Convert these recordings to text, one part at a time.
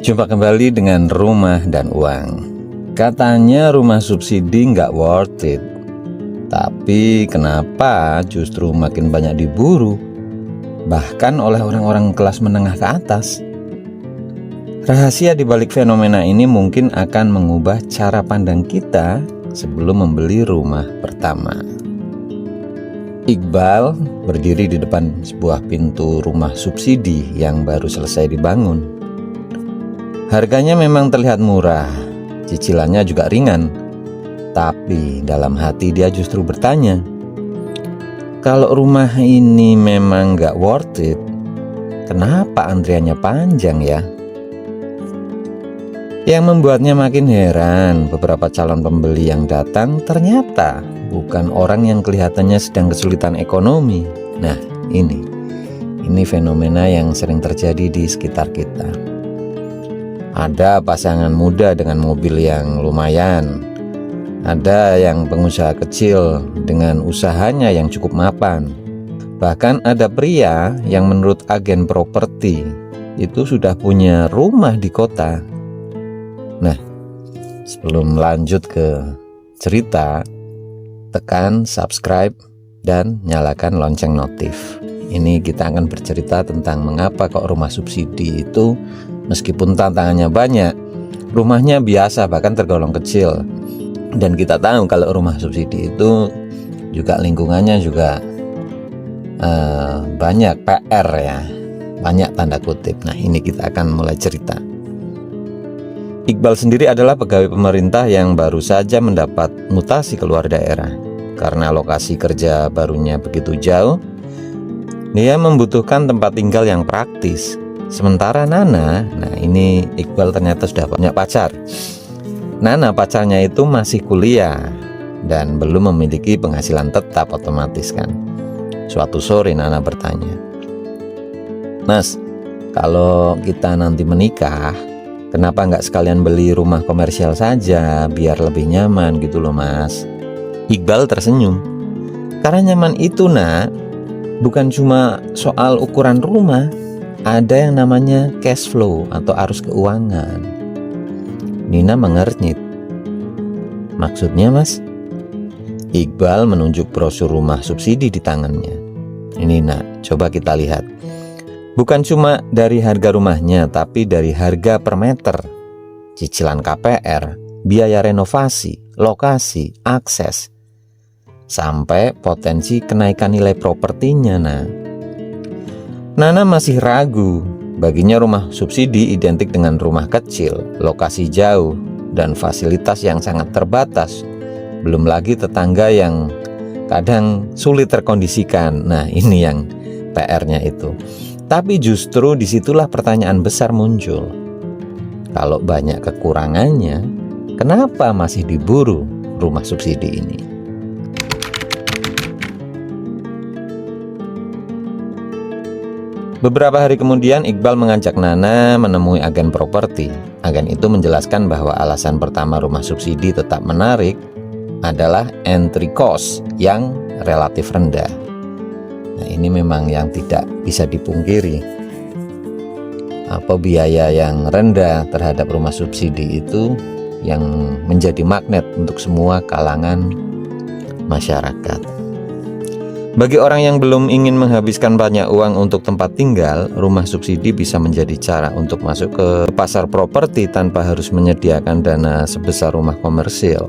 Jumpa kembali dengan Rumah dan Uang. Katanya rumah subsidi nggak worth it, tapi kenapa justru makin banyak diburu, bahkan oleh orang-orang kelas menengah ke atas? Rahasia di balik fenomena ini mungkin akan mengubah cara pandang kita sebelum membeli rumah pertama. Iqbal berdiri di depan sebuah pintu rumah subsidi yang baru selesai dibangun. Harganya memang terlihat murah, cicilannya juga ringan, tapi dalam hati dia justru bertanya, kalau rumah ini memang gak worth it, kenapa antriannya panjang ya? Yang membuatnya makin heran, beberapa calon pembeli yang datang ternyata bukan orang yang kelihatannya sedang kesulitan ekonomi. Nah, ini fenomena yang sering terjadi di sekitar kita. Ada pasangan muda dengan mobil yang lumayan, ada yang pengusaha kecil dengan usahanya yang cukup mapan, bahkan ada pria yang menurut agen properti itu sudah punya rumah di kota. Nah, sebelum lanjut ke cerita, tekan subscribe dan nyalakan lonceng notif. Ini kita akan bercerita tentang mengapa kok rumah subsidi itu meskipun tantangannya banyak, rumahnya biasa bahkan tergolong kecil. Dan kita tahu kalau rumah subsidi itu juga lingkungannya juga banyak PR ya, banyak tanda kutip. Nah, ini kita akan mulai cerita. Iqbal sendiri adalah pegawai pemerintah yang baru saja mendapat mutasi keluar daerah. Karena lokasi kerja barunya begitu jauh, dia membutuhkan tempat tinggal yang praktis. Sementara Nana, nah ini Iqbal ternyata sudah punya pacar. Nana pacarnya itu masih kuliah dan belum memiliki penghasilan tetap otomatis kan. Suatu sore Nana bertanya, "Mas, kalau kita nanti menikah, kenapa nggak sekalian beli rumah komersial saja biar lebih nyaman gitu loh Mas?" Iqbal tersenyum. Karena nyaman itu nak, bukan cuma soal ukuran rumah, ada yang namanya cash flow atau arus keuangan. Nina mengernyit. Maksudnya Mas? Iqbal menunjuk brosur rumah subsidi di tangannya. Ini nak, coba kita lihat. Bukan cuma dari harga rumahnya, tapi dari harga per meter, cicilan KPR, biaya renovasi, lokasi, akses, sampai potensi kenaikan nilai propertinya. Nah, Nana masih ragu. Baginya rumah subsidi identik dengan rumah kecil, lokasi jauh, dan fasilitas yang sangat terbatas. Belum lagi tetangga yang kadang sulit terkondisikan. Nah, ini yang PR-nya itu. Tapi justru disitulah pertanyaan besar muncul. Kalau banyak kekurangannya, kenapa masih diburu rumah subsidi ini? Beberapa hari kemudian Iqbal mengajak Nana menemui agen properti. Agen itu menjelaskan bahwa alasan pertama rumah subsidi tetap menarik adalah entry cost yang relatif rendah. Nah, ini memang yang tidak bisa dipungkiri. Biaya yang rendah terhadap rumah subsidi itu yang menjadi magnet untuk semua kalangan masyarakat. Bagi orang yang belum ingin menghabiskan banyak uang untuk tempat tinggal, rumah subsidi bisa menjadi cara untuk masuk ke pasar properti tanpa harus menyediakan dana sebesar rumah komersil.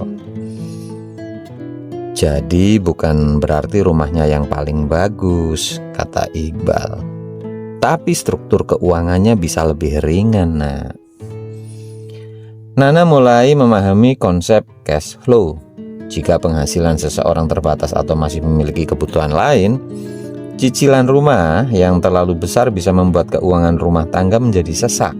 Jadi bukan berarti rumahnya yang paling bagus, kata Iqbal. Tapi struktur keuangannya bisa lebih ringan. Nana mulai memahami konsep cash flow. Jika penghasilan seseorang terbatas atau masih memiliki kebutuhan lain, cicilan rumah yang terlalu besar bisa membuat keuangan rumah tangga menjadi sesak.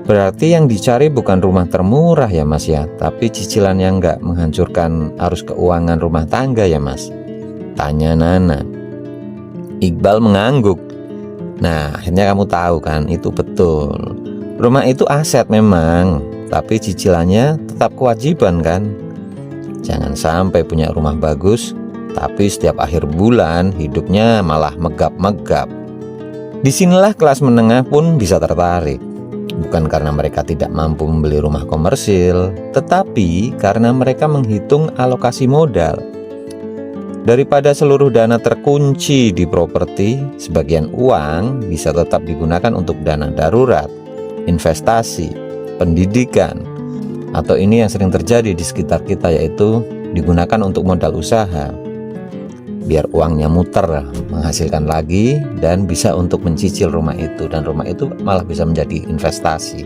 Berarti yang dicari bukan rumah termurah ya Mas ya, tapi cicilan yang nggak menghancurkan arus keuangan rumah tangga ya Mas? Tanya Nana. Iqbal mengangguk. Nah, akhirnya kamu tahu kan, itu betul. Rumah itu aset memang, tapi cicilannya tetap kewajiban kan? Jangan sampai punya rumah bagus, tapi setiap akhir bulan hidupnya malah megap-megap. Disinilah kelas menengah pun bisa tertarik. bukan karena mereka tidak mampu membeli rumah komersil, tetapi karena mereka menghitung alokasi modal. Daripada seluruh dana terkunci di properti, sebagian uang bisa tetap digunakan untuk dana darurat, investasi, pendidikan, atau ini yang sering terjadi di sekitar kita, yaitu digunakan untuk modal usaha. Biar uangnya muter, menghasilkan lagi, dan bisa untuk mencicil rumah itu, dan rumah itu malah bisa menjadi investasi.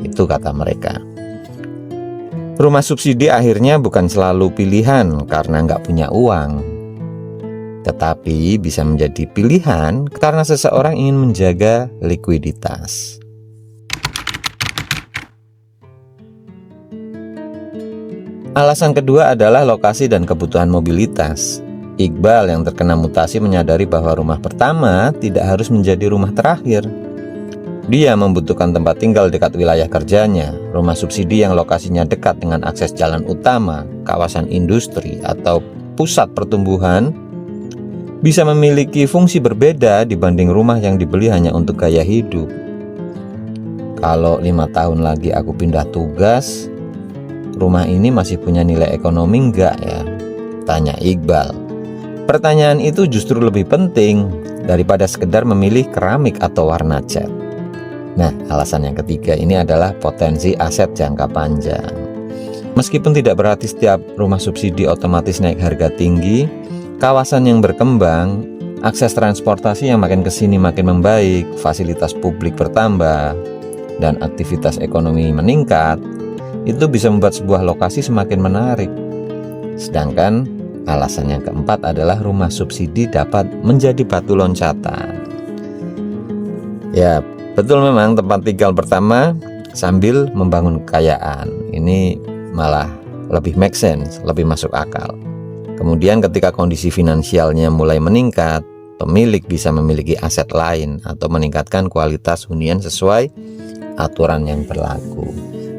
Itu kata mereka. Rumah subsidi akhirnya bukan selalu pilihan karena nggak punya uang, tetapi bisa menjadi pilihan karena seseorang ingin menjaga likuiditas. Alasan kedua adalah lokasi dan kebutuhan mobilitas. Iqbal yang terkena mutasi menyadari bahwa rumah pertama tidak harus menjadi rumah terakhir. Dia membutuhkan tempat tinggal dekat wilayah kerjanya, rumah subsidi yang lokasinya dekat dengan akses jalan utama, kawasan industri, atau pusat pertumbuhan, bisa memiliki fungsi berbeda dibanding rumah yang dibeli hanya untuk gaya hidup. Kalau 5 tahun lagi aku pindah tugas, rumah ini masih punya nilai ekonomi enggak ya? Tanya Iqbal. Pertanyaan itu justru lebih penting daripada sekedar memilih keramik atau warna cat. Nah, alasan yang ketiga ini adalah potensi aset jangka panjang. Meskipun tidak berarti setiap rumah subsidi otomatis naik harga tinggi, kawasan yang berkembang, akses transportasi yang makin kesini makin membaik, fasilitas publik bertambah, dan aktivitas ekonomi meningkat, itu bisa membuat sebuah lokasi semakin menarik. Sedangkan alasan yang keempat adalah rumah subsidi dapat menjadi batu loncatan. Ya, betul, memang tempat tinggal pertama sambil membangun kekayaan. Ini malah lebih make sense, lebih masuk akal. Kemudian ketika kondisi finansialnya mulai meningkat, pemilik bisa memiliki aset lain atau meningkatkan kualitas hunian sesuai aturan yang berlaku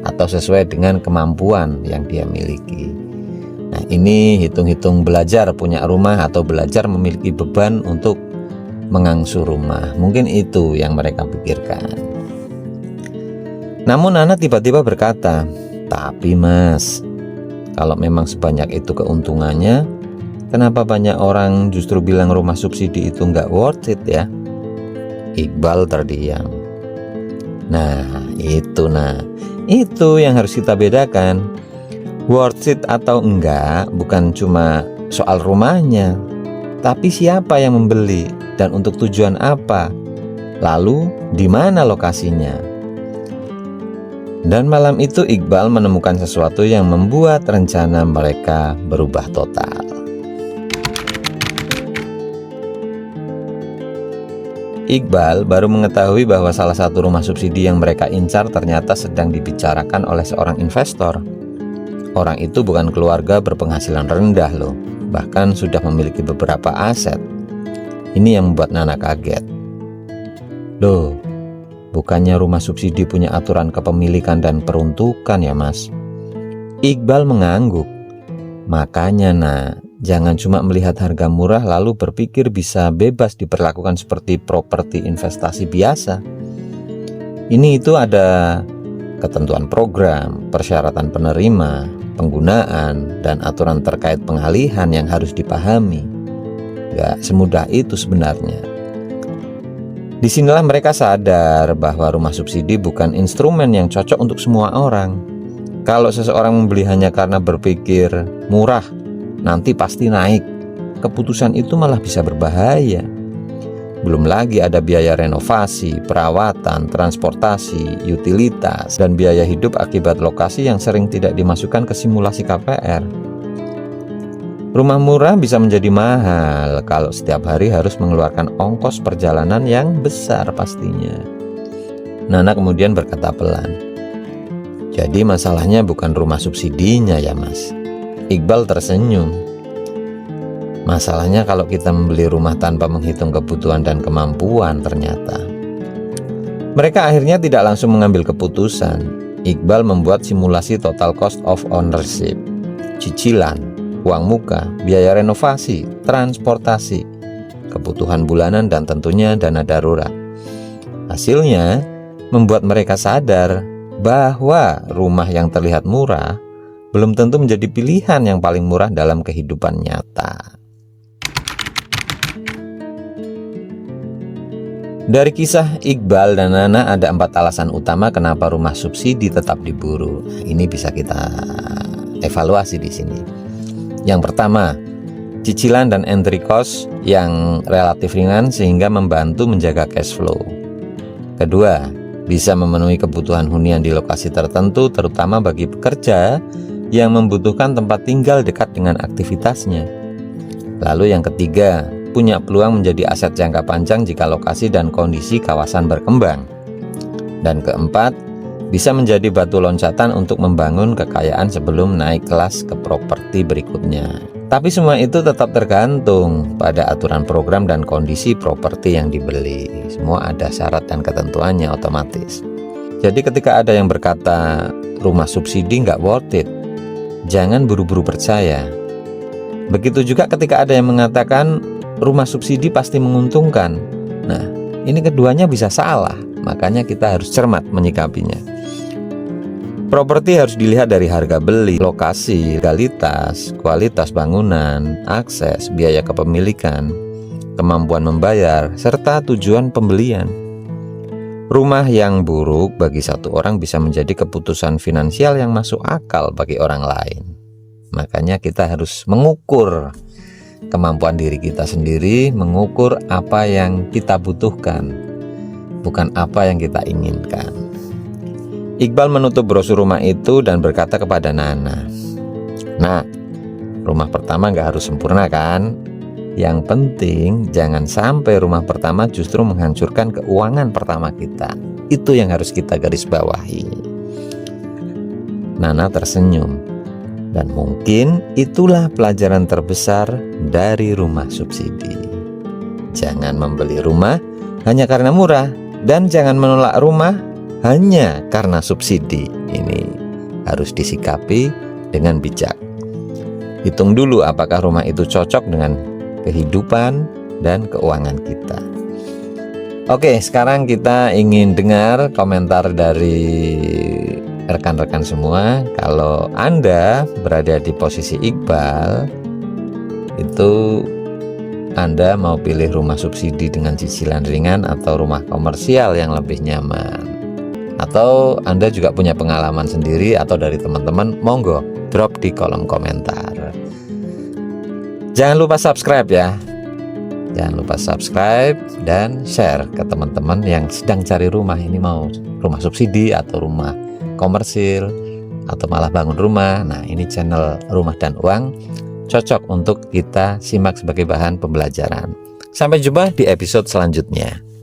atau sesuai dengan kemampuan yang dia miliki. Nah, ini hitung-hitung belajar punya rumah atau belajar memiliki beban untuk mengangsu rumah. Mungkin itu yang mereka pikirkan. Namun Nana tiba-tiba berkata, "Tapi Mas, kalau memang sebanyak itu keuntungannya, kenapa banyak orang justru bilang rumah subsidi itu nggak worth it ya?" Iqbal terdiam. Nah, itu yang harus kita bedakan. Worth it atau enggak bukan cuma soal rumahnya, tapi siapa yang membeli dan untuk tujuan apa, lalu di mana lokasinya. Dan malam itu Iqbal menemukan sesuatu yang membuat rencana mereka berubah total. Iqbal baru mengetahui bahwa salah satu rumah subsidi yang mereka incar ternyata sedang dibicarakan oleh seorang investor. Orang itu bukan keluarga berpenghasilan rendah loh, bahkan sudah memiliki beberapa aset. Ini yang membuat Nana kaget. Loh, bukannya rumah subsidi punya aturan kepemilikan dan peruntukan ya Mas? Iqbal mengangguk. Makanya jangan cuma melihat harga murah lalu berpikir bisa bebas diperlakukan seperti properti investasi biasa. Ini itu ada ketentuan program, persyaratan penerima, penggunaan, dan aturan terkait pengalihan yang harus dipahami. Gak semudah itu sebenarnya. Disinilah mereka sadar bahwa rumah subsidi bukan instrumen yang cocok untuk semua orang. Kalau seseorang membeli hanya karena berpikir murah, nanti pasti naik, keputusan itu malah bisa berbahaya. Belum lagi ada biaya renovasi, perawatan, transportasi, utilitas, dan biaya hidup akibat lokasi yang sering tidak dimasukkan ke simulasi KPR. Rumah murah bisa menjadi mahal kalau setiap hari harus mengeluarkan ongkos perjalanan yang besar pastinya. Nana kemudian berkata pelan, "Jadi masalahnya bukan rumah subsidinya ya Mas?" Iqbal tersenyum. Masalahnya kalau kita membeli rumah tanpa menghitung kebutuhan dan kemampuan ternyata. Mereka akhirnya tidak langsung mengambil keputusan. Iqbal membuat simulasi total cost of ownership, cicilan, uang muka, biaya renovasi, transportasi, kebutuhan bulanan, dan tentunya dana darurat. Hasilnya, membuat mereka sadar bahwa rumah yang terlihat murah belum tentu menjadi pilihan yang paling murah dalam kehidupan nyata. Dari kisah Iqbal dan Nana ada 4 alasan utama kenapa rumah subsidi tetap diburu. Ini bisa kita evaluasi di sini. Yang pertama, cicilan dan entry cost yang relatif ringan sehingga membantu menjaga cash flow. Kedua, bisa memenuhi kebutuhan hunian di lokasi tertentu terutama bagi pekerja yang membutuhkan tempat tinggal dekat dengan aktivitasnya. Lalu yang ketiga, punya peluang menjadi aset jangka panjang jika lokasi dan kondisi kawasan berkembang. Dan keempat, bisa menjadi batu loncatan untuk membangun kekayaan sebelum naik kelas ke properti berikutnya. Tapi semua itu tetap tergantung pada aturan program dan kondisi properti yang dibeli. Semua ada syarat dan ketentuannya otomatis. Jadi ketika ada yang berkata rumah subsidi nggak worth it, jangan buru-buru percaya. Begitu juga ketika ada yang mengatakan rumah subsidi pasti menguntungkan. Nah, ini keduanya bisa salah, makanya kita harus cermat menyikapinya. Properti harus dilihat dari harga beli, lokasi, legalitas, kualitas bangunan, akses, biaya kepemilikan, kemampuan membayar, serta tujuan pembelian. Rumah yang buruk bagi satu orang bisa menjadi keputusan finansial yang masuk akal bagi orang lain. Makanya kita harus mengukur kemampuan diri kita sendiri, mengukur apa yang kita butuhkan, bukan apa yang kita inginkan. Iqbal menutup brosur rumah itu dan berkata kepada Nana, "Nah, rumah pertama gak harus sempurna kan? Yang penting jangan sampai rumah pertama justru menghancurkan keuangan pertama kita. Itu yang harus kita garis bawahi." Nana tersenyum, dan mungkin itulah pelajaran terbesar dari rumah subsidi. Jangan membeli rumah hanya karena murah, dan jangan menolak rumah hanya karena subsidi. Ini harus disikapi dengan bijak. Hitung dulu apakah rumah itu cocok dengan kehidupan dan keuangan kita. Oke, sekarang kita ingin dengar komentar dari rekan-rekan semua. Kalau Anda berada di posisi Iqbal, itu Anda mau pilih rumah subsidi dengan cicilan ringan atau rumah komersial yang lebih nyaman? Atau Anda juga punya pengalaman sendiri atau dari teman-teman, monggo drop di kolom komentar. Jangan lupa subscribe ya. Jangan lupa subscribe dan share ke teman-teman yang sedang cari rumah. Ini mau rumah subsidi atau rumah komersil atau malah bangun rumah. Nah, ini channel Rumah dan Uang cocok untuk kita simak sebagai bahan pembelajaran. Sampai jumpa di episode selanjutnya.